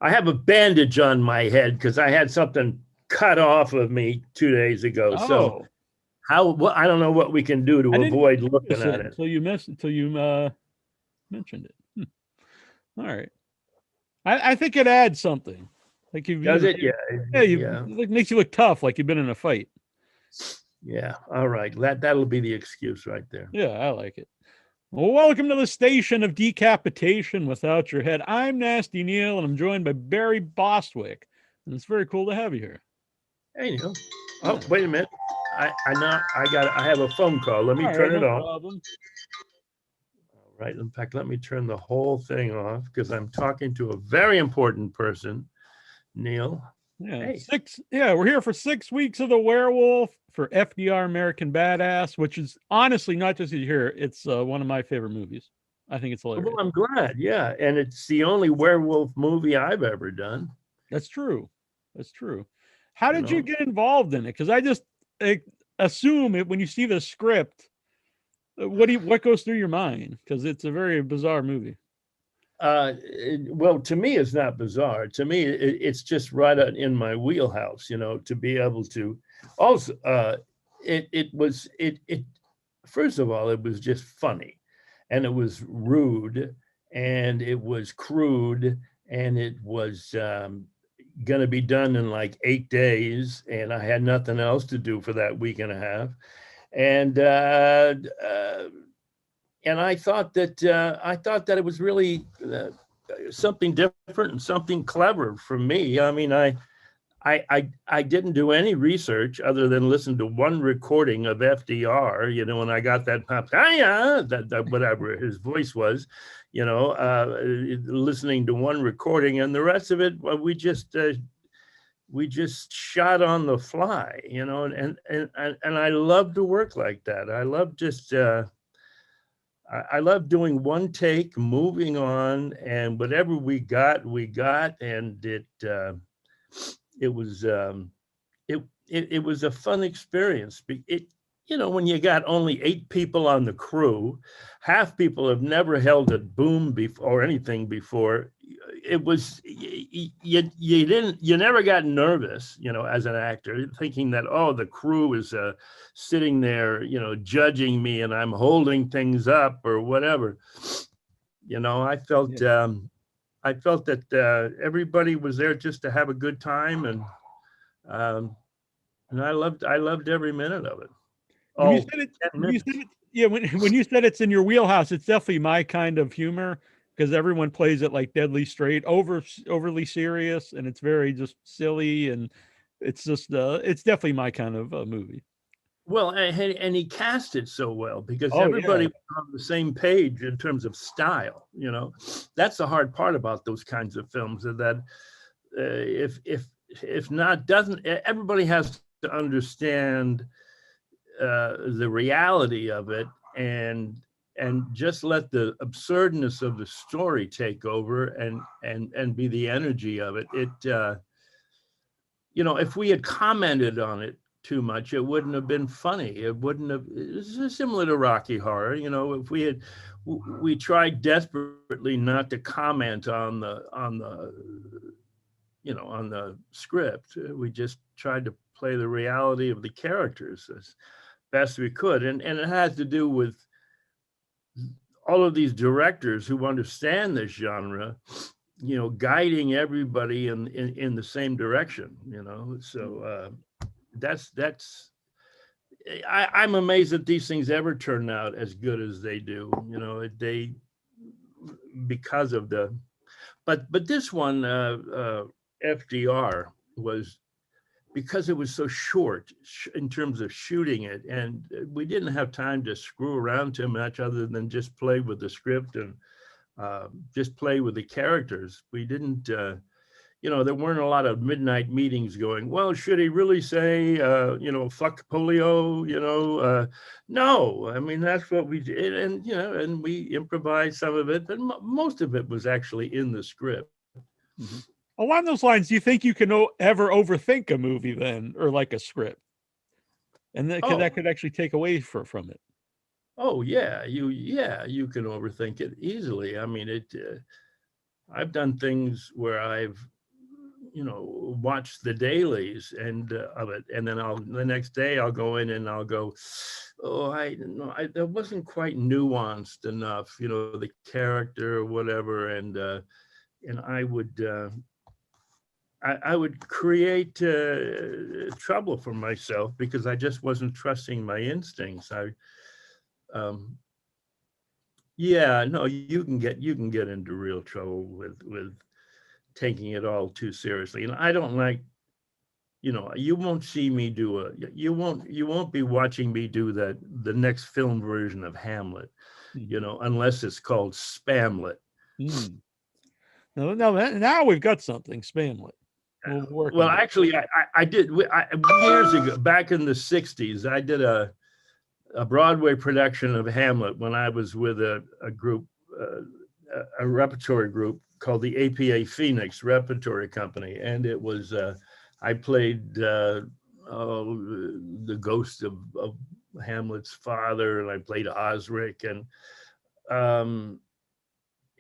I have a bandage on my head because I had something cut off of me 2 days ago. So Oh, I don't know what we can do I to didn't avoid looking notice at it it. until you mentioned it. All right. I think it adds something. Like Does it? Yeah. Yeah. it makes you look tough, like you've been in a fight. Yeah. All right. That'll be the excuse right there. Yeah, I like it. Well, welcome to the station of decapitation without your head. I'm Nasty Neal, and I'm joined by Barry Bostwick. And it's very cool to have you here. Hey, Neal. Oh, wait a minute. I have a phone call. Let me All right, turn it no off. problem. All right. In fact, let me turn the whole thing off because I'm talking to a very important person, Neal. Yeah, Hey. we're here for 6 weeks of the Werewolf for FDR American Badass, which is honestly not just here. It's one of my favorite movies. I think it's hilarious. Well, I'm glad. Yeah. And it's the only werewolf movie I've ever done. That's true. That's true. How did you get involved in it? Because I assume it when you see the script. What goes through your mind? Because it's a very bizarre movie. Well, to me, it's not bizarre. To me, it's just right in my wheelhouse. To be able to. Also, it. First of all, it was just funny, and it was rude, and it was crude, and it was going to be done in like 8 days, and I had nothing else to do for that week and a half, and I thought that it was really something different and something clever for me. I mean, I didn't do any research other than listen to one recording of FDR. When I got that pop, that whatever his voice was, listening to one recording, and the rest of it, well, we just shot on the fly, and I love to work like that. I love just. I love doing one take, moving on, and whatever we got, and it was it was a fun experience. When you got only 8 people on the crew, half people have never held a boom before or anything before. It was you never got nervous, as an actor, thinking that the crew is sitting there, judging me, and I'm holding things up or whatever. I felt that everybody was there just to have a good time, and I loved every minute of it. When you said it, yeah, when you said it's in your wheelhouse, it's definitely my kind of humor because everyone plays it like deadly straight, overly serious, and it's very just silly, and it's just it's definitely my kind of movie. Well, and he cast it so well because Oh everybody yeah, was on the same page in terms of style. That's the hard part about those kinds of films, is that if not, doesn't everybody has to understand the reality of it, and just let the absurdness of the story take over and be the energy of it. If we had commented on it too much, it wouldn't have been funny. It wouldn't have. It's similar to Rocky Horror. If we tried desperately not to comment on the script. We just tried to play the reality of the characters as best we could, and it has to do with all of these directors who understand this genre, guiding everybody in the same direction. So that's. I'm amazed that these things ever turn out as good as they do. Because of the, but this one, FDR, was because it was so short in terms of shooting it, and we didn't have time to screw around too much other than just play with the script and just play with the characters. We didn't, there weren't a lot of midnight meetings going, well, should he really say, fuck polio, no, I mean, that's what we did. And we improvised some of it, but most of it was actually in the script. Mm-hmm. Along those lines, do you think you can ever overthink a movie then, or like a script? And that could actually take away from it. Oh yeah, you can overthink it easily. I mean, I've done things where I've, watched the dailies and of it, and then the next day I'll go in and I'll go, oh, I no, I that wasn't quite nuanced enough, the character or whatever, and I would create trouble for myself because I just wasn't trusting my instincts. Um, yeah, no, you can get into real trouble with taking it all too seriously. And I don't like, you won't see me you won't be watching me do the next film version of Hamlet, unless it's called Spamlet. Mm. No, now we've got something. Spamlet. We'll work Well, on it. actually, I did years ago, back in the '60s, I did a Broadway production of Hamlet when I was with a group, a repertory group called the APA Phoenix Repertory Company, and it was I played the ghost of Hamlet's father, and I played Osric, um,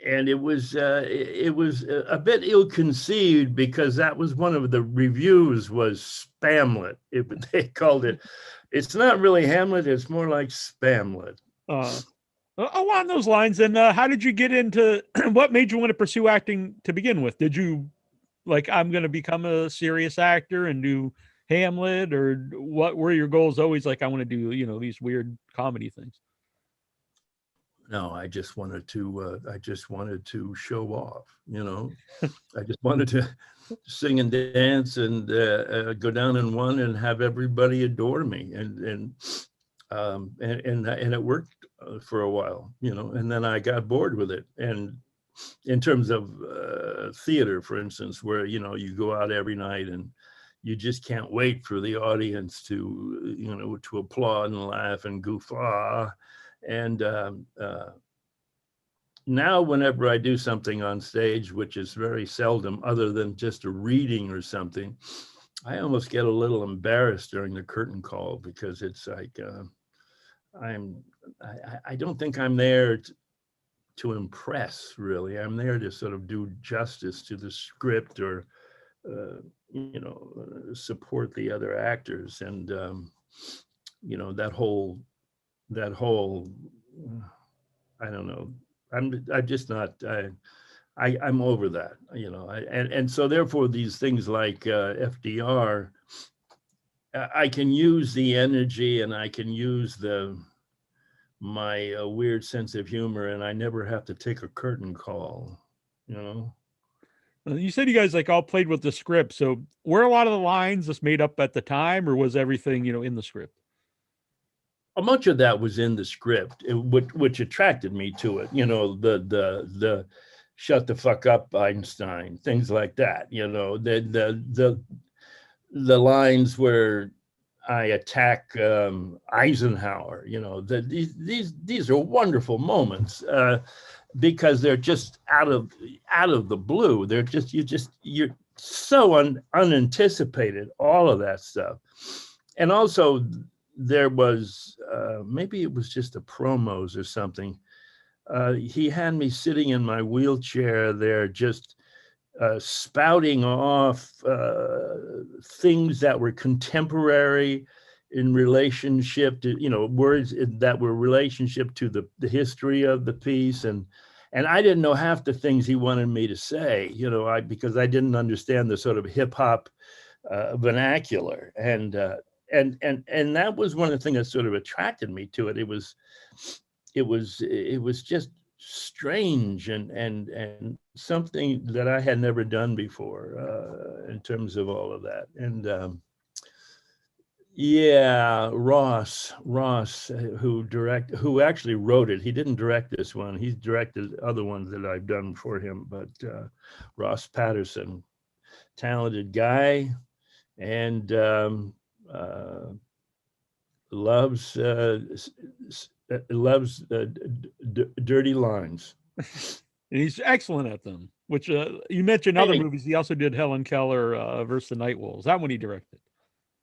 and it was a bit ill-conceived because that was one of the reviews was Spamlet. They called it. It's not really Hamlet. It's more like Spamlet. Along those lines, and how did you get into what made you want to pursue acting to begin with? Did you like, I'm going to become a serious actor and do Hamlet, or what were your goals always like, I want to do, these weird comedy things? No, I just wanted to show off, I just wanted to sing and dance and go down in one and have everybody adore me. And it worked for a while, and then I got bored with it. And in terms of theater, for instance, where, you go out every night and you just can't wait for the audience to applaud and laugh and goof. And now whenever I do something on stage, which is very seldom other than just a reading or something, I almost get a little embarrassed during the curtain call because it's like I don't think I'm there to impress, really. I'm there to sort of do justice to the script or support the other actors. And that whole I don't know. I'm just not. I'm over that. And so therefore these things like FDR, I can use the energy and I can use my weird sense of humor, and I never have to take a curtain call. You said you guys like all played with the script. So were a lot of the lines just made up at the time, or was everything, in the script? Much of that was in the script, which attracted me to it. The shut the fuck up, Einstein, things like that. The lines where I attack Eisenhower. These are wonderful moments because they're just out of the blue. They're you're so unanticipated. All of that stuff, and also there was maybe it was just a promos or something. He had me sitting in my wheelchair there, just spouting off things that were contemporary in relationship to, words that were relationship to the history of the piece. And I didn't know half the things he wanted me to say, because I didn't understand the sort of hip hop vernacular. And that was one of the things that sort of attracted me to it. It was just strange and something that I had never done before in terms of all of that. And yeah, Ross, who actually wrote it. He didn't direct this one. He's directed other ones that I've done for him. But Ross Patterson, talented guy, and loves dirty lines. And he's excellent at them, which you mentioned other movies. He also did Helen Keller versus the Night Wolves. That one he directed.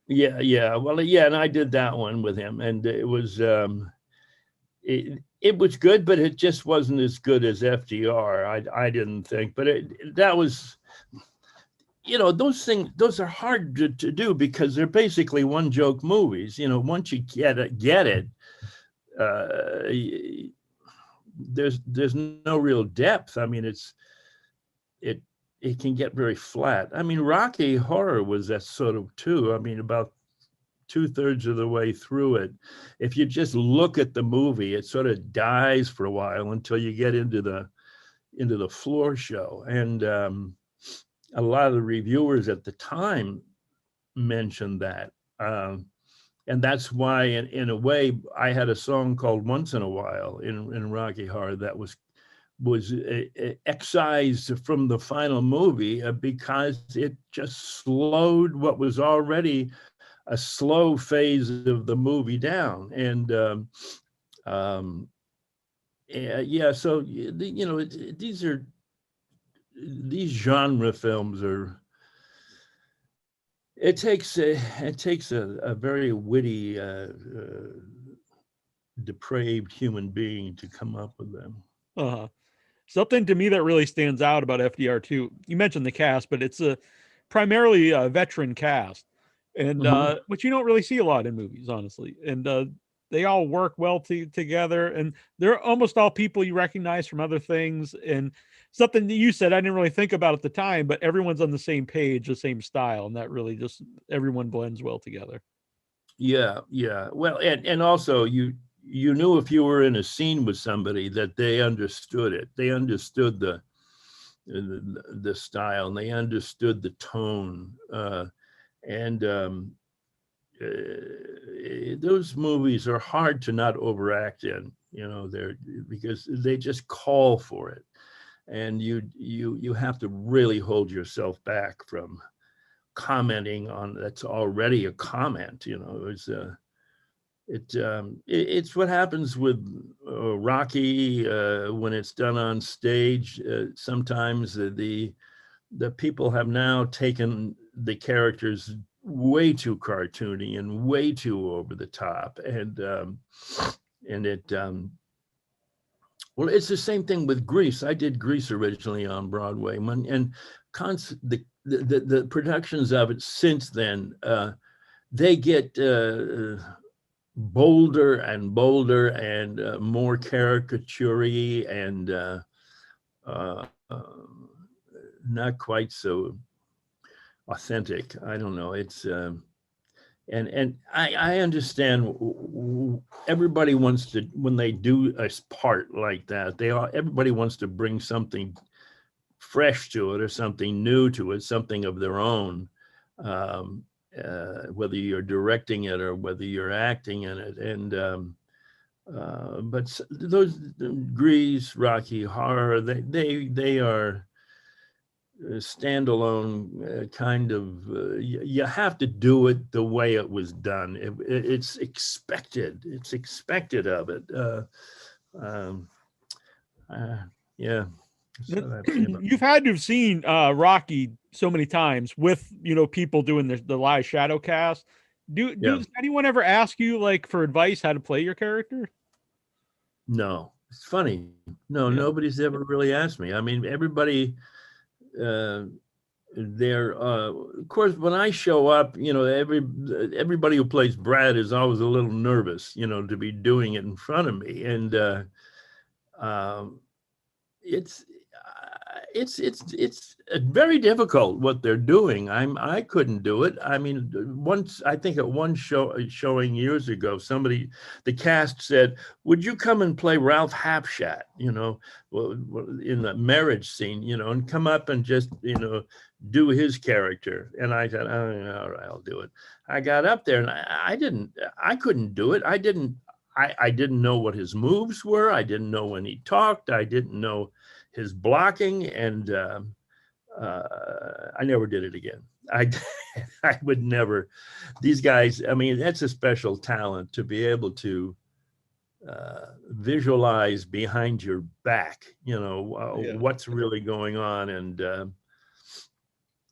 Yeah. Well, yeah, and I did that one with him, and it it was good, but it just wasn't as good as FDR. I didn't think, but that was, those are hard to do because they're basically one joke movies. Once you get it, there's no real depth. I mean, it can get very flat. I mean, Rocky Horror was that sort of too. I mean, about 2/3 of the way through it, if you just look at the movie, it sort of dies for a while until you get into the floor show. And a lot of the reviewers at the time mentioned that. And that's why, in a way, I had a song called "Once in a While" in Rocky Horror that was excised from the final movie because it just slowed what was already a slow phase of the movie down. And yeah, so these genre films are. It takes a very witty, depraved human being to come up with them. Uh-huh. Something to me that really stands out about FDR too. You mentioned the cast, but it's primarily a veteran cast, and which you don't really see a lot in movies, honestly. And they all work well together, and they're almost all people you recognize from other things. And something that you said I didn't really think about at the time, but everyone's on the same page, the same style, and that really just everyone blends well together. Yeah. Well, and also you knew if you were in a scene with somebody that they understood it. They understood the style, and they understood the tone. And those movies are hard to not overact in. They're because they just call for it, and you have to really hold yourself back from commenting on that's already a comment. It's what happens with Rocky when it's done on stage. Sometimes the people have now taken the characters way too cartoony and way too over the top, and it well, it's the same thing with Grease. I did Grease originally on Broadway, and the productions of it since then, they get bolder and bolder and more caricature-y and not quite so authentic. I don't know. It's and I understand everybody wants to, when they do a part like that, everybody wants to bring something fresh to it or something new to it, something of their own. Whether you're directing it or whether you're acting in it. And but those Grease, Rocky Horror, they are standalone kind of. You have to do it the way it was done. It's expected. It's expected of it. Yeah. So you've had to have seen Rocky so many times with people doing the live shadow cast. Does anyone ever ask you like for advice how to play your character? No, it's funny. No, nobody's ever really asked me. I mean, everybody there. Of course, when I show up, everybody who plays Brad is always a little nervous, to be doing it in front of me, and it's very difficult what they're doing. I couldn't do it. I mean, once, I think at one showing years ago, the cast said, "Would you come and play Ralph Hapshat, in the marriage scene, and come up and just, do his character?" And I said, "Oh, all right, I'll do it." I got up there and I couldn't do it. I didn't know what his moves were. I didn't know when he talked. I didn't know his blocking, and I never did it again. I would never. These guys, I mean, that's a special talent to be able to visualize behind your back, what's really going on. And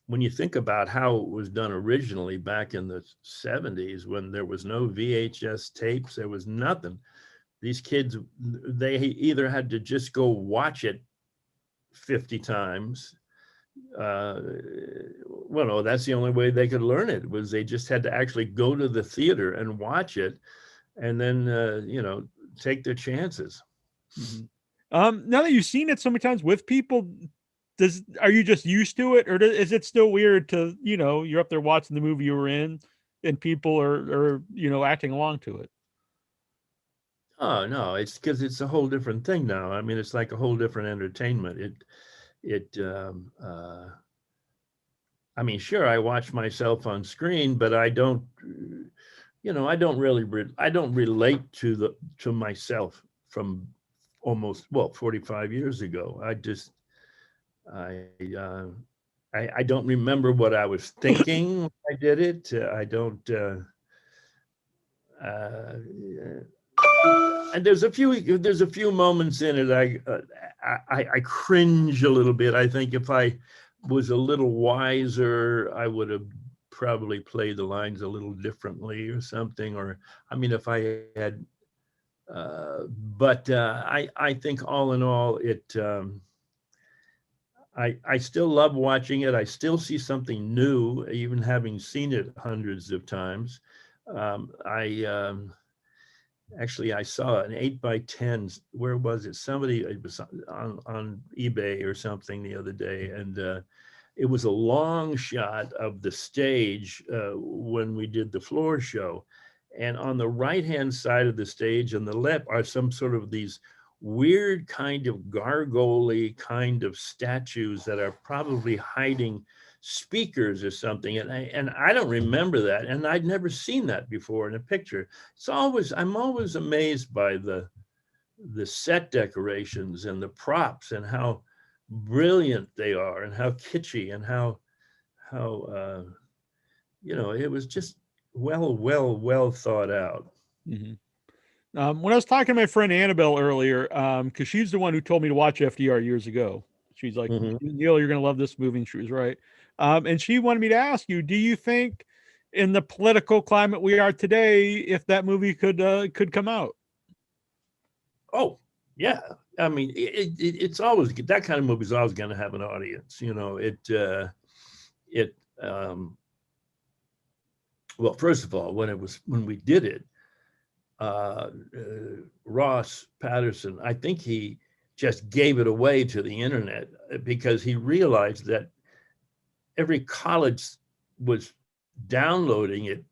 when you think about how it was done originally back in the 70s, when there was no VHS tapes, there was nothing. these kids, they either had to just go watch it 50 times. Well, no, that's the only way they could learn it, was they just had to actually go to the theater and watch it, and then, you know, take their chances. Now that you've seen it so many times with people, are you just used to it, or is it still weird to, you know, you're up there watching the movie you were in and people are you know, acting along to it? Oh no, it's because it's a whole different thing now. I mean, it's like a whole different entertainment. I mean, sure, I watch myself on screen, but I don't, you know, I don't relate to myself from almost, well, 45 years ago. I don't remember what I was thinking when I did it. I don't, and there's a few moments in it I cringe a little bit. I think if I was a little wiser, I would have probably played the lines a little differently or something. Or, I mean, if I had, but I think all in all, I still love watching it. I still see something new, even having seen it hundreds of times. Actually, I saw an 8x10. Where was it? It was on eBay or something the other day, and it was a long shot of the stage when we did the floor show. And on the right-hand side of the stage and the left are some sort of these weird kind of gargoyle kind of statues that are probably hiding speakers or something, and I don't remember that, and I'd never seen that before in a picture. I'm always amazed by the set decorations and the props and how brilliant they are and how kitschy and how you know, it was just well thought out. When I was talking to my friend Annabelle earlier, because she's the one who told me to watch FDR years ago. She's like, Neal, you're going to love this movie. And she was right. And she wanted me to ask you, do you think in the political climate we are today, if that movie could come out? Oh, yeah. I mean, it's always, that kind of movie is always going to have an audience. You know, well, first of all, when we did it, Ross Patterson, I think he just gave it away to the internet because he realized that every college was downloading it,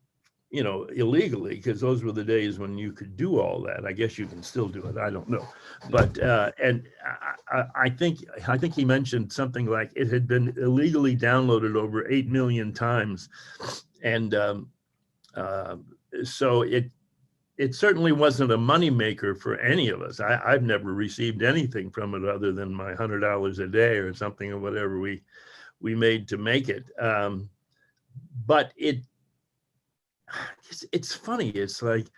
you know, illegally, because those were the days when you could do all that. I guess you can still do it. I don't know. But and I think he mentioned something like it had been illegally downloaded over 8 million times. And so it certainly wasn't a moneymaker for any of us. I've never received anything from it other than my $100 a day or something, or whatever we made to make it. But it's funny. It's like,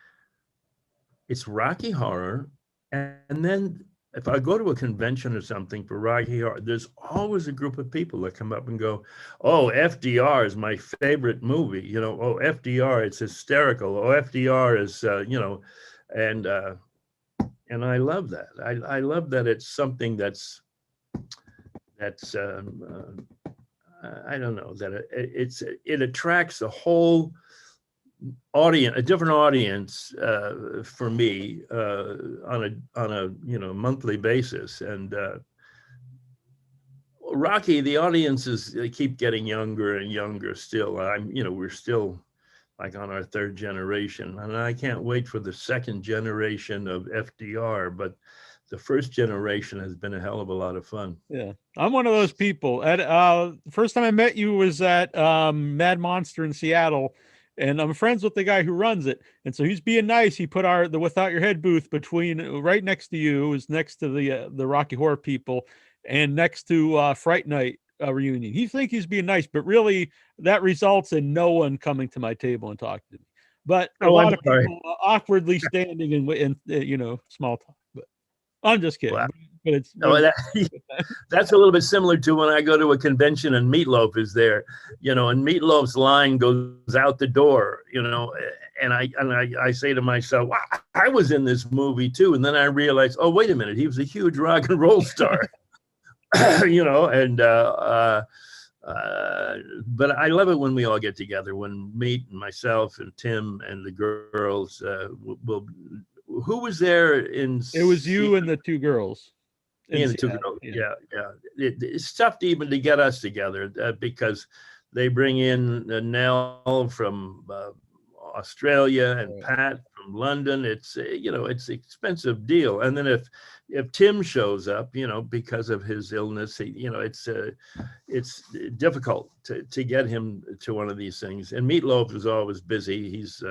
it's Rocky Horror. And then if I go to a convention or something for Rocky Horror, there's always a group of people that come up and go, oh, FDR is my favorite movie. You know, oh, FDR, it's hysterical. Oh, FDR is, you know, and I love that. I love that it's something that's I don't know, that it attracts a whole audience, a different audience for me on a you know, monthly basis. And Rocky, the audiences, they keep getting younger and younger still. You know, we're still like on our third generation, and I can't wait for the second generation of FDR, but the first generation has been a hell of a lot of fun. Yeah, I'm one of those people. At the first time I met you was at Mad Monster in Seattle, and I'm friends with the guy who runs it. And so he's being nice. He put the Without Your Head booth right next to you, is next to the Rocky Horror people, and next to Fright Night reunion. He thinks he's being nice, but really that results in no one coming to my table and talking to me. But a lot of people awkwardly standing in you know, small talk. But I'm just kidding. Wow. But it's that's a little bit similar to when I go to a convention and Meatloaf is there, you know, and Meatloaf's line goes out the door, you know, I say to myself, wow, I was in this movie too. And then I realized, oh, wait a minute, he was a huge rock and roll star, you know, and but I love it when we all get together, when Meat and myself and Tim and the girls will. Who was there in? It was you and the two girls. And the two girls. Yeah. It's tough to even to get us together because they bring in Neal from Australia and Pat from London. It's it's an expensive deal. And then if Tim shows up, because of his illness, it's difficult to get him to one of these things. And Meatloaf is always busy. He's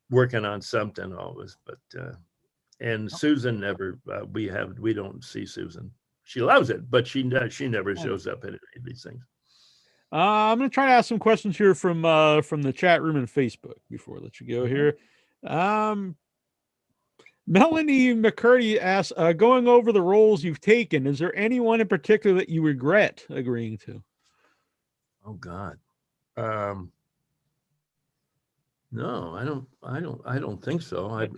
working on something always, but and Susan never. We don't see Susan. She loves it, but she never shows up at any of these things. I'm going to try to ask some questions here from the chat room and Facebook before I let you go here. Melanie McCurdy asks, going over the roles you've taken, is there anyone in particular that you regret agreeing to? Oh God. No, I don't think so.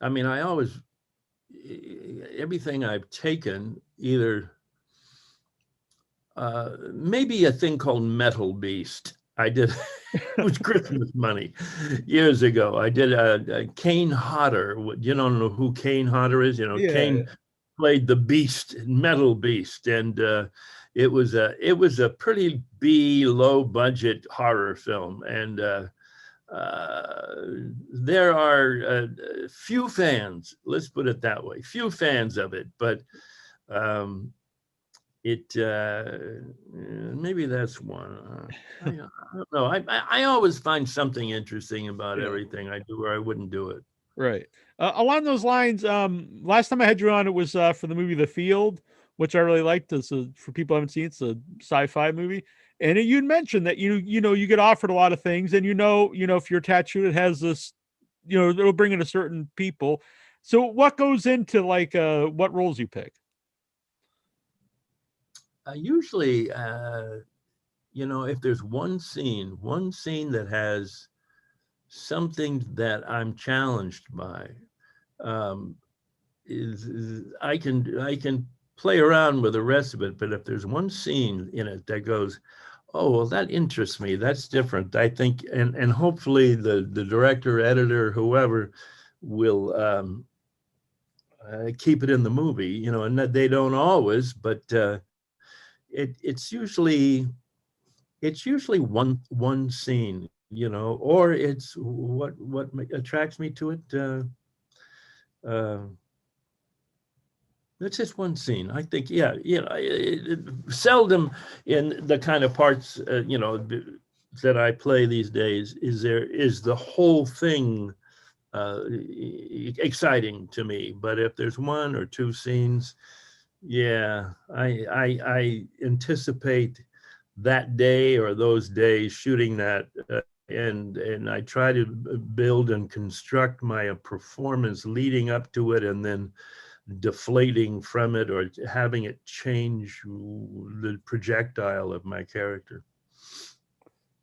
I mean, I always, everything I've taken, either maybe a thing called Metal Beast. I did, it was Christmas money years ago. I did a Kane Hodder. You don't know who Kane Hodder is? Kane played the Beast, Metal Beast, and it was a pretty low budget horror film, and there are few fans, let's put it that way, few fans of it, but maybe that's one. I don't know. I always find something interesting about everything I do, or I wouldn't do it. Right. Along those lines, last time I had you on, it was for the movie The Field, which I really liked. For people who haven't seen it, it's a sci-fi movie. And you'd mentioned that you get offered a lot of things, and if you're tattooed, it has this, it'll bring in a certain people. So what goes into what roles you pick? Usually, if there's one scene that has something that I'm challenged by, I can play around with the rest of it. But if there's one scene in it that goes, oh, well, that interests me, that's different, I think, and hopefully the director, editor, whoever will keep it in the movie, and that they don't always, but it's usually one scene, or it's what attracts me to it. It's just one scene. I think, seldom in the kind of parts, that I play these days is the whole thing exciting to me. But if there's one or two scenes, I anticipate that day or those days shooting that, and I try to build and construct my performance leading up to it, and then deflating from it or having it change the projectile of my character.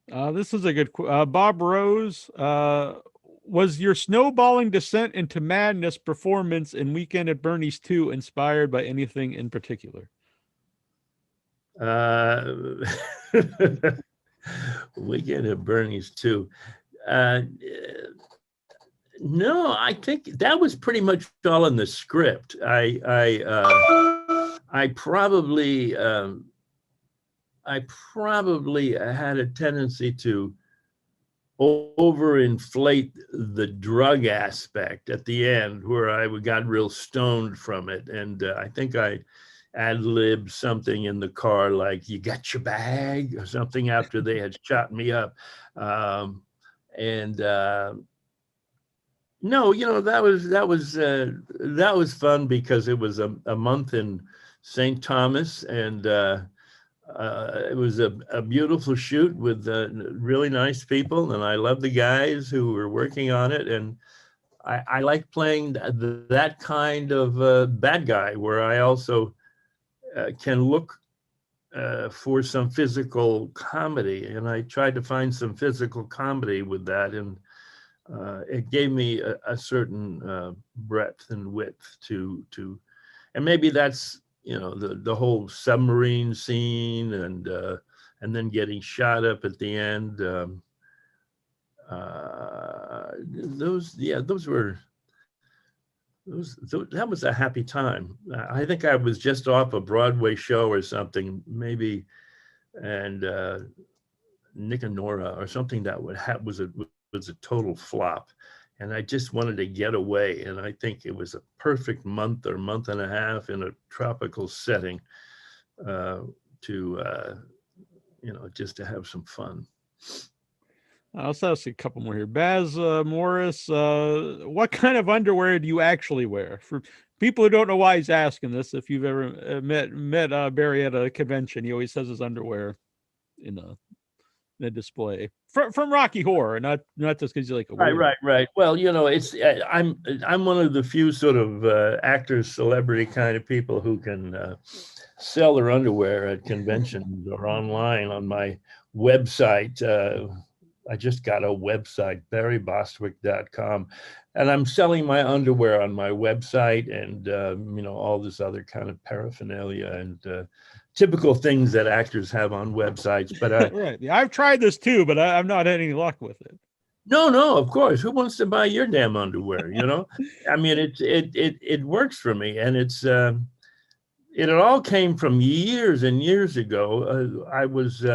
This is a good Bob Rose. Was your snowballing descent into madness performance in Weekend at Bernie's 2 inspired by anything in particular? Weekend at Bernie's 2. No, I think that was pretty much all in the script. I probably had a tendency to overinflate the drug aspect at the end, where I got real stoned from it, and I think I ad-libbed something in the car like, "You got your bag?" or something after they had shot me up, no, that was fun because it was a month in St. Thomas, and it was a beautiful shoot with really nice people, and I love the guys who were working on it, and I like playing that kind of bad guy, where I also can look for some physical comedy, and I tried to find some physical comedy with that, and it gave me a certain breadth and width to, and maybe that's, you know, the whole submarine scene, and then getting shot up at the end. That was a happy time. I think I was just off a Broadway show or something, maybe, and Nick and Nora or something that was a total flop, and I just wanted to get away. And I think it was a perfect month or month and a half in a tropical setting to just to have some fun. I'll ask you a couple more here. Baz Morris, what kind of underwear do you actually wear? For people who don't know why he's asking this, if you've ever met Barry at a convention, he always has his underwear in a display from Rocky Horror, not just because you like a right. Well, you know, it's I'm one of the few sort of actors, celebrity kind of people who can sell their underwear at conventions or online on my website. I just got a website, barrybostwick.com, and I'm selling my underwear on my website, and all this other kind of paraphernalia and typical things that actors have on websites. But right, yeah, I've tried this too, but I've not had any luck with it. No, of course. Who wants to buy your damn underwear? You know, I mean, it works for me, and it all came from years and years ago. I was.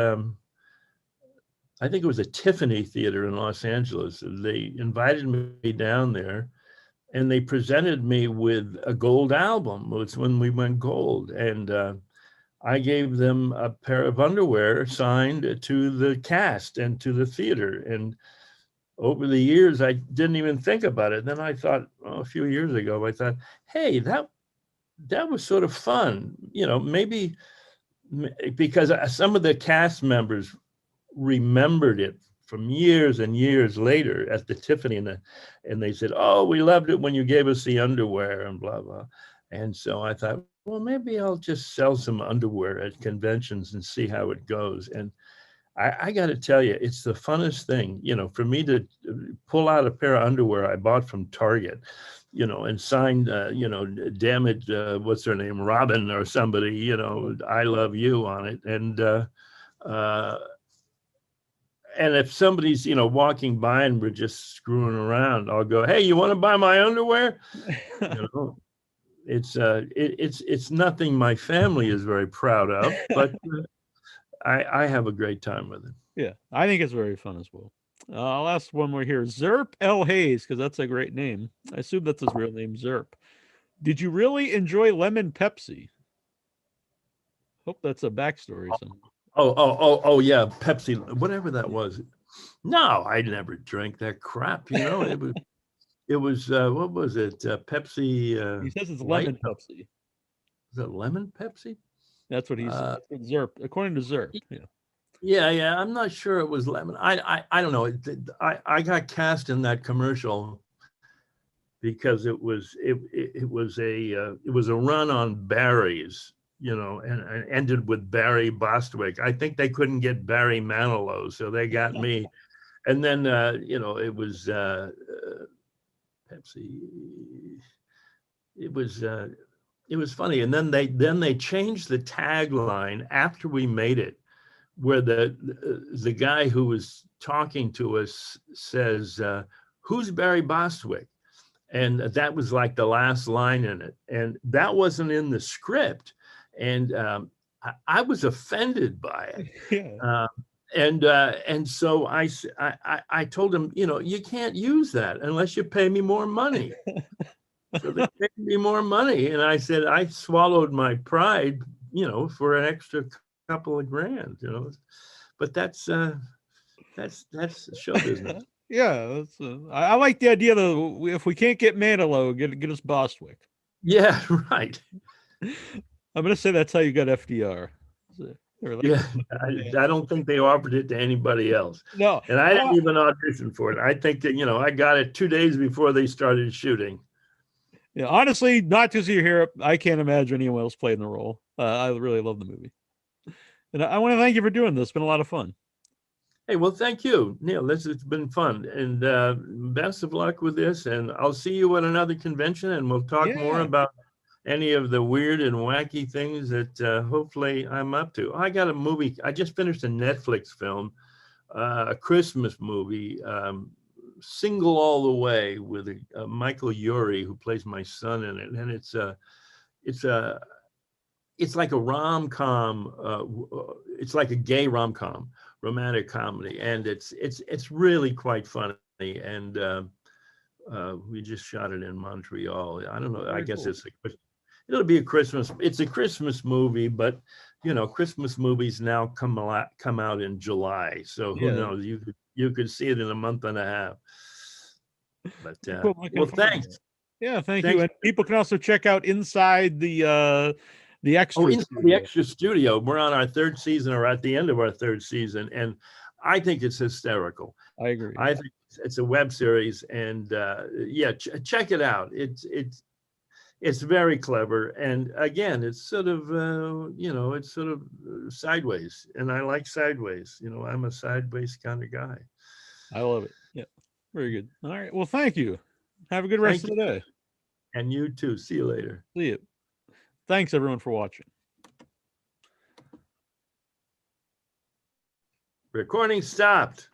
I think it was a Tiffany Theater in Los Angeles. They invited me down there, and they presented me with a gold album. It was when we went gold, and I gave them a pair of underwear signed to the cast and to the theater. And over the years, I didn't even think about it. Then I thought, a few years ago, I thought, hey, that was sort of fun. You know, maybe because some of the cast members remembered it from years and years later at the Tiffany, and they said, oh, we loved it when you gave us the underwear and blah, blah. And so I thought, well, maybe I'll just sell some underwear at conventions and see how it goes. And I got to tell you, it's the funnest thing, you know, for me to pull out a pair of underwear I bought from Target, you know, and signed, damn it, what's her name, Robin or somebody, you know, I love you on it. And if somebody's, you know, walking by and we're just screwing around, I'll go, hey, you want to buy my underwear? You know, it's nothing my family is very proud of, but I have a great time with it. Yeah, I think it's very fun as well. I'll ask one more here. Zerp L. Hayes, because that's a great name. I assume that's his real name, Zerp. Did you really enjoy lemon Pepsi? Hope that's a backstory. Oh, yeah, Pepsi, whatever that was. No, I never drank that crap. You know, it was what was it? Pepsi. He says it's lemon Pepsi. Is it lemon Pepsi? That's what he's Zerp, according to Zerp. Yeah. I'm not sure it was lemon. I don't know. I got cast in that commercial because it was a run on Barry's, you know, and ended with Barry Bostwick. I think they couldn't get Barry Manilow, so they got me. And then it was Pepsi. It was funny. And then they changed the tagline after we made it, where the guy who was talking to us says, who's Barry Bostwick? And that was like the last line in it. And that wasn't in the script. And I was offended by it. Yeah. And so I told him, you know, you can't use that unless you pay me more money. So they paid me more money. And I said, I swallowed my pride, you know, for an extra couple of grand, you know. But that's show business. Yeah, I like the idea that if we can't get Manilow, get us Bostwick. Yeah, right. I'm gonna say that's how you got FDR. Yeah, I don't think they offered it to anybody else. No, and I didn't even audition for it. I think that, you know, I got it 2 days before they started shooting. Yeah, honestly, not because you're here, I can't imagine anyone else playing the role. I really love the movie. And I want to thank you for doing this. It's been a lot of fun. Hey, well, thank you, Neal. This has been fun, and best of luck with this. And I'll see you at another convention, and we'll talk more Yeah. about any of the weird and wacky things that hopefully I'm up to. I got a movie. I just finished a Netflix film, a Christmas movie, Single All the Way, with Michael Urie, who plays my son in it, and it's like a rom-com. It's like a gay rom-com, romantic comedy, and it's really quite funny. And we just shot it in Montreal. I don't know. I guess it'll be a Christmas. It's a Christmas movie, but Christmas movies now come out in July. So who knows? You could see it in a month and a half. But Cool. well, thanks. Yeah, thank Thanks. you. And people can also check out Inside the Extra. Inside the Extra Studio. We're on our third season, or at the end of our third season, and I think it's hysterical. I agree. I think it's a web series, and check it out. It's very clever, and again, it's sort of sideways, and I like sideways. I'm a sideways kind of guy. I love it. Yeah, very good. All right. Well, thank you. Have a good rest of the day. And you too. See you later. See you. Thanks everyone for watching. Recording stopped.